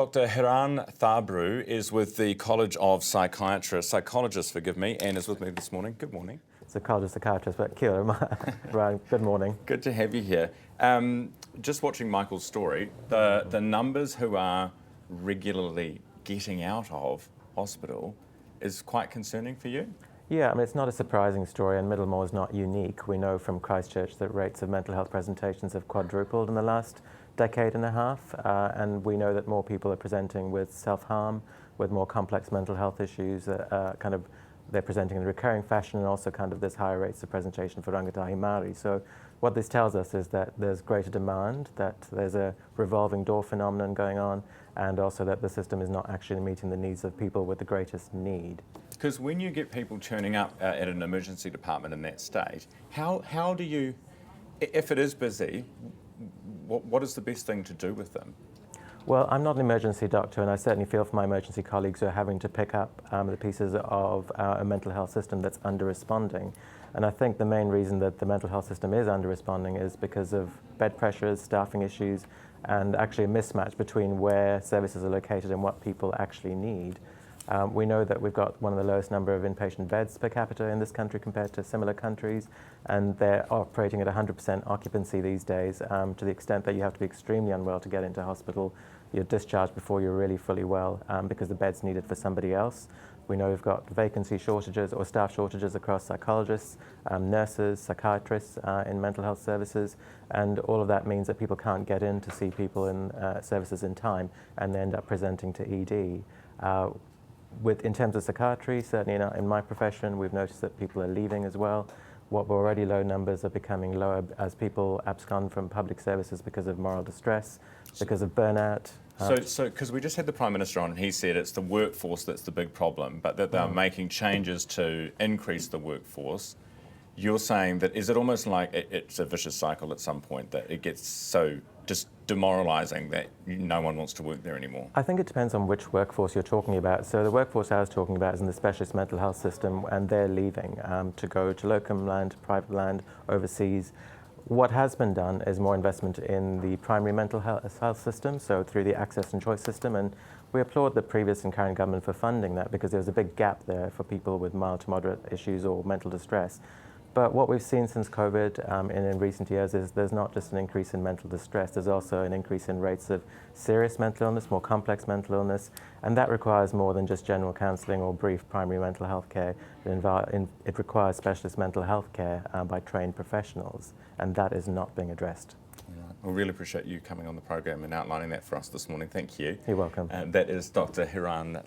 Dr. Herald is with the College of Psychologists, and is with me this morning. Good morning. It's a college of psychiatrists, but kia ora, Ryan. Good morning. Good to have you here. Just watching Michael's story, the numbers who are regularly getting out of hospital is quite concerning for you? Yeah, I mean, it's not a surprising story, and Middlemore is not unique. We know from Christchurch that rates of mental health presentations have quadrupled in the last decade and a half, and we know that more people are presenting with self-harm, with more complex mental health issues. They're presenting in a recurring fashion, and also kind of this higher rates of presentation for rangatahi Māori. So what this tells us is that there's greater demand, that there's a revolving door phenomenon going on, and also that the system is not actually meeting the needs of people with the greatest need. Because when you get people turning up at an emergency department in that state, how do you, if it is busy, what is the best thing to do with them? Well, I'm not an emergency doctor, and I certainly feel for my emergency colleagues who are having to pick up the pieces of a mental health system that's under-responding. And I think the main reason that the mental health system is under-responding is because of bed pressures, staffing issues, and actually a mismatch between where services are located and what people actually need. We know that we've got one of the lowest number of inpatient beds per capita in this country compared to similar countries, and they're operating at 100% occupancy these days, to the extent that you have to be extremely unwell to get into hospital. You're discharged before you're really fully well because the bed's needed for somebody else. We know we've got vacancy shortages or staff shortages across psychologists, nurses, psychiatrists in mental health services, and all of that means that people can't get in to see people in services in time, and they end up presenting to ED. In terms of psychiatry, certainly in my profession, we've noticed that people are leaving as well. What were already low numbers are becoming lower as people abscond from public services because of moral distress, because of burnout. So, because we just had the Prime Minister on, and he said it's the workforce that's the big problem, but that they're making changes to increase the workforce. You're saying that, is it almost like it's a vicious cycle at some point, that it gets so just demoralising that no one wants to work there anymore? I think it depends on which workforce you're talking about. So the workforce I was talking about is in the specialist mental health system, and they're leaving to go to locum land, private land, overseas. What has been done is more investment in the primary mental health system, so through the access and choice system, and we applaud the previous and current government for funding that, because there was a big gap there for people with mild to moderate issues or mental distress. But what we've seen since COVID in recent years is there's not just an increase in mental distress, there's also an increase in rates of serious mental illness, more complex mental illness, and that requires more than just general counselling or brief primary mental health care. It requires specialist mental health care by trained professionals, and that is not being addressed. Right. We really appreciate you coming on the program and outlining that for us this morning. Thank you. You're welcome. That is Dr. Herald.